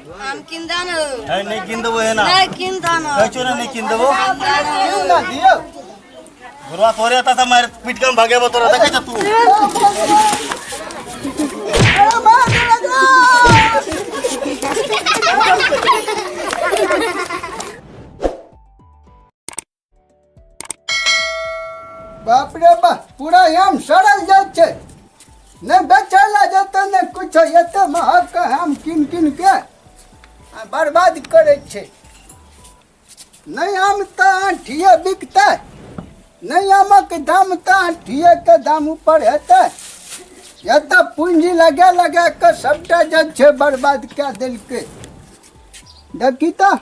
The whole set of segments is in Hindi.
हम किन दानो है नहीं किन देबो है ना नहीं किन दानो कहचो ना नहीं किन देबो किन ना दियो गुरुआ तोरे आता था मार पीट के भागे बो तोरा देखे तू अरे मार लगा बाप रे बाप पूरा याम सड़ल जाय छे ने बेचला जतो ने कुछ एते महक हम किन किन के बर्बाद करे छे नहीं आम तो आठिए बिकता नहीं आमक दाम तो आठिए के दाम ऊपर हेता या तो पूंजी लगे लगे के सबटा जग छे बर्बाद क्या दिल के देखी तो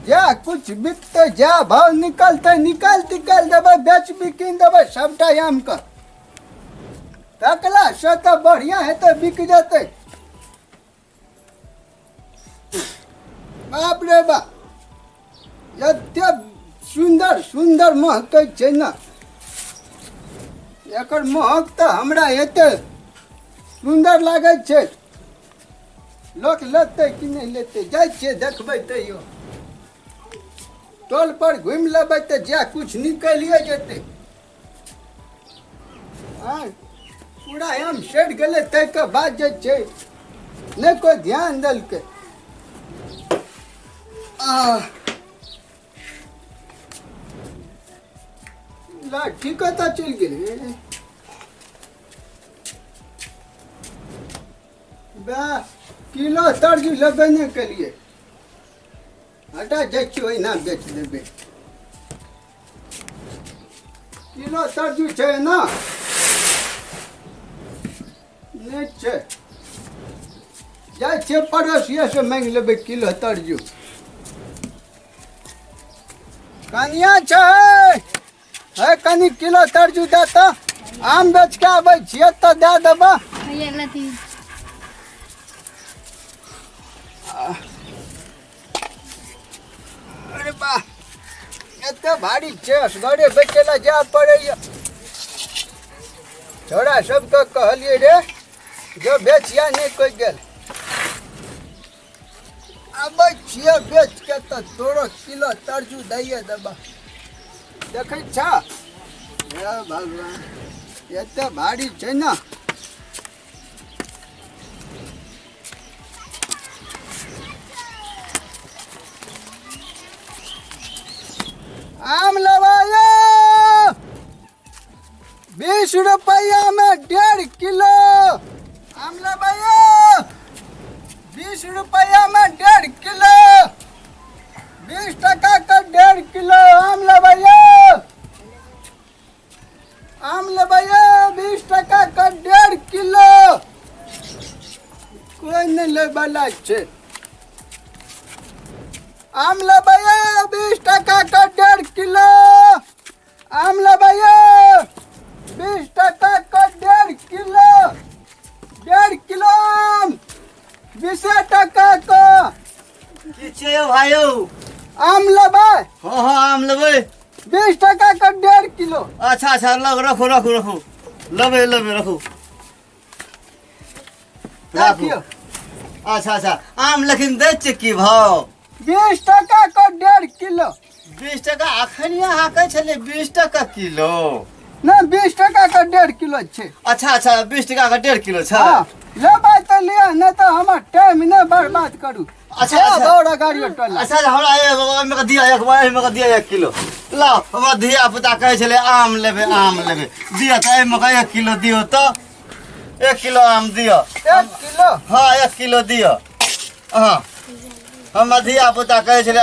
जा कुछ बिकते जा भाव निकलते निकल देवे बेच बिकिन देवे सबटा आम का तकला से तो बढ़िया है तो बिक जाते बाप रे बाप एते सुंदर सुंदर महक छे ना एकर महक तो हमरा एते सुंदर लागे छे लोग लेते कि नहीं लेते जाय छे देखबै तैयो टोल पर घूम लेबै तो जा कुछ निकलिए जेते हाँ पूरा हम सेट गले तय के बाद जे छे नहीं कोई ध्यान दल के ला ठीक तो चल गए किलो तरजू लगने के लिए हटा जाइए ना बेच देवे किलो तरजू छे ना नहीं छे जाय छे पड़ोसिया से मांग लेबे किलो तरजू कनिया छे है कनी किलो तरजू दे तो आम बेच के आबै छियै तो दे देबा अरे बा एते भारी छे घरे बेचेला जा पड़े छोड़ा सबके कहलिए रे जो बेचिया नहीं कोई गेल अब छिए बेच के तो तोरो किलो तरजू दैए देबा देखे छा हे भगवान एते भारी छे ना आम लवायो 20 रुपया में 1.5 किलो आम लवायो 20 रुपया में 1.5 किलो 20 टका का 1.5 किलो आम लवायो 20 टका का 1.5 किलो कोई नहीं ले वाला छे आम लबायो 20 टका का 1.5 किलो आम लबायो 20 टका का 1.5 किलो 1.5 किलो आम 20 टका का की छे भाइयो आम लबा हां आम लेबे 20 टका का 1.5 किलो अच्छा अच्छा रखो रखो रखो लेबे लेबे रखो रखियो अच्छा अच्छा आम लेकिन दे छे की भाव 20 टका का 1.5 किलो 20 टका अखनिया हाकै छले 20 टका किलो ना 20 टका का 1.5 किलो छे अच्छा अच्छा 20 टका का 1.5 किलो छै हां लेबै तो लिया नहीं तो हमर टाइम न बर्बाद करू अच्छा अच्छा बड़ा गाड़ी टोला अच्छा हमरा में के दिया एक बार में के दिया 1 किलो लाओ हमरा धिया पुता कहै छले आम लेबे दिया त ए में 1 किलो दियो तो 1 किलो आम दियो 1 किलो हां 1 किलो दियो हां हम धिया पुता कहै छले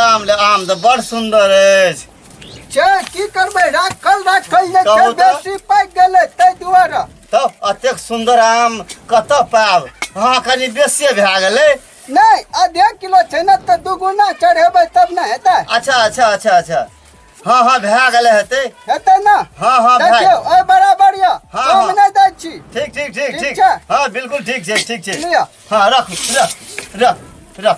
आम तो बड़ सुंदर अछि छे की करबै राखल जे कहू छे तऽ। बेसी पाक गेलै तै दुआरे तो अतेक सुंदर आम कत पाब हां कनी बेसी भए गेलै नहीं 1.5 किलो छे ना तो दुगुना चढ़ेबै तब ना हेतै अच्छा अच्छा अच्छा अच्छा हाँ हाँ भए गेलै हेतै हेतै ना हाँ हाँ देखियो भए ओइ बराबर या हाँ, हम हाँ। नहीं दै छी ठीक ठीक ठीक ठीक ठीक छै? हाँ बिल्कुल ठीक छै लिया हाँ रख रख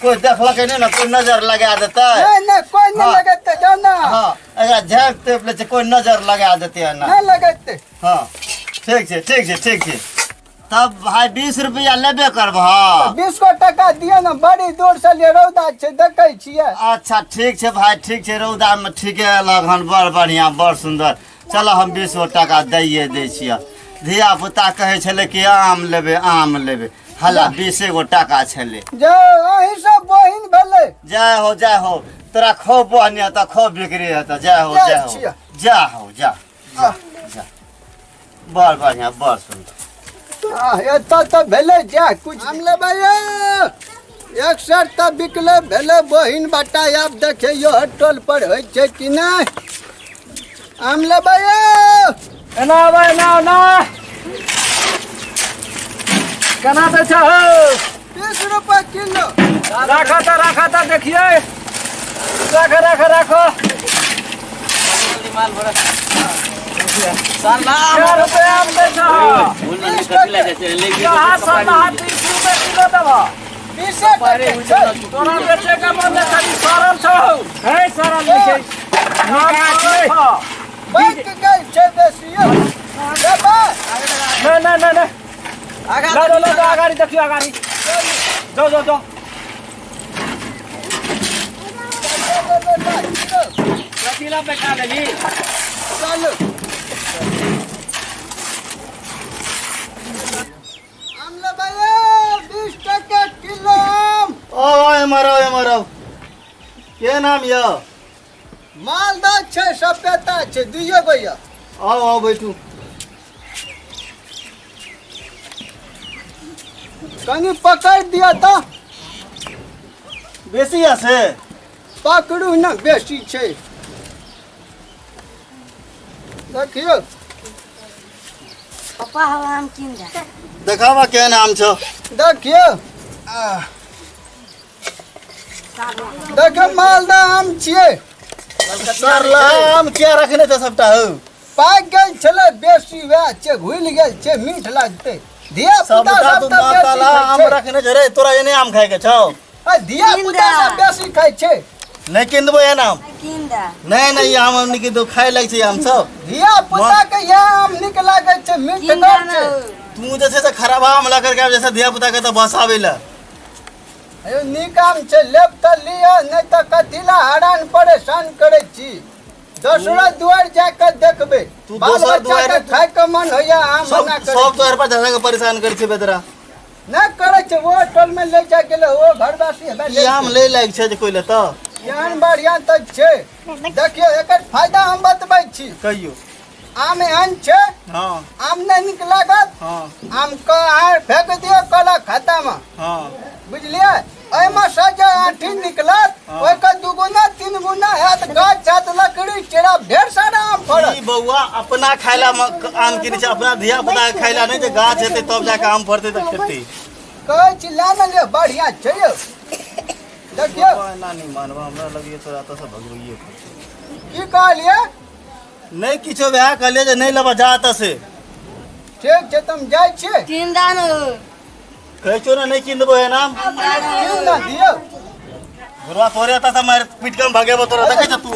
कोई देखलकै नहीं ना कोई नजर लगा देतै नहीं कोई नहीं हाँ। लगेते जाना हाँ एकरा झाँक तोप लै छै कोई नजर लगा देतै ना नहीं लगेते हाँ ठीक छै तब भाई 20 रुपया लेबे करबह। 20 को टका दिए ना, बड़ी दूर से ले रौदा छै देखै छियै। अच्छा ठीक छै भाई, ठीक छै, रौदा में ठीके लगन, बड़ बढ़िया, बड़ सुंदर। चलो हम 20 टका दैये दै छियै। धिया पुता कहै छलै कि आम लेबे आम लेबे, हला 20 टका छलै। जो अहीं सब बहिन भेलै। जय हो तोरा खो बहनिया त खो बिक्री है त जय हो जा हो जा। बड़ बढ़िया, बड़ सुंदर। एतऽ तऽ भेलै जा कुछ हम लेबै यौ। एक सर तऽ बिकले भेलै बहिन बटा। आब देखियौ टोल पर होइ छै कि नहि। हम लेबै यौ। एना भाई ना केना दै छ हो? 20 रुपए किलो। राखा था देखिए, राखो क्या रुपया आम दै छ? 20 टका। कहाँ साला 30 रुपए किलो देबो? 20 टका छै। तोरा बेचे का मन खाली सरल छौ। है सरल लिखे बैठ गई छै बेसी यौ। देबै? नहीं लो आगाड़ी देखियो, आगाड़ी जो किलो पे खा लेगी। चलू हम लेबै यौ 20 टका किलो आम। ओ एमरो के नाम य? मालदह छै, सपेता छै, दुइयो गो यऽ। आओ बैठू। कनी पकड़ दिया तो। बेसी है से पकड़ू ना, बेसी छै। देखियो पापा हवा हम किन जा। देखावा के नाम छो। देखियो देखियो मालदह आम छियै। सरला आम क्या रखने थे सबटा हो? पाक गेल छलै बेसी, वएह छै घुलि गेल छै, मीठ लागतै। धिया पुता सबटा सब तू माताला आम रखने छ रे, तोरा एने आम खाए के छौ? धिया पुता सब बेसी खाइ छै। नहीं किनबो ये नाम? किन जा। नहीं आम हमनी के तो खाए लाग छै आम सब। धिया पुता के यह आम नीक लागै छै, मीठ किन गड़ जा छै। तू जैसे से खराब आम ला करके जैसे धिया पुता के तो बसावे ला। अयो नीक आम छै, लेब तऽ लिअ, नहीं तऽ कथिला हरान परेशान करै छी। दोसरा दुआर जाके देखबै। तू बाल दोसर बच्चा के दुआरे खाय के मन होइया आम सब बना कर। सब द्वार पर जाके परेशान कर छै बेदरा। नहीं करे छै, वो टोल में ले जा गेले, वो घरवासी है ई आम ले लाग छै जे कोई ले त ज्ञान बढ़िया तक छै। देखियो एकर फायदा हम बतबै छी। कहियो। आम एहन छै, हां आम नहीं नीक लागत, हां आम के आर फेंक दियो कला खाता में, हां बुझलिए? एहिमे सजा आठी निकलत, ओइ के दुगुना तीन गुना हैत। गाछ छत लकड़ी चेरा ढेर सारा आम ई फड़त। बउआ अपना खाइला आम किने छै, अपना धिया पुता के खाइला नहीं जे गाछ हेतै तब जाके आम फड़तै त खेतै। कहै छी ला न ले, बढ़िया छै यौ। देखियो ना नहीं मानबा, हमरा लगिए तोरा त सब भगवइए। की कहलिए? नहीं किछो वह कहले जे नहीं लेबा जा त से। ठीक छै, तुम जाइ छी। किन जा न। कहै छो ना नहीं किनबो है नाम। किन ना दियो। घरवा तोरे त मार पीट के भागेबो तोरा, देखै छ तू।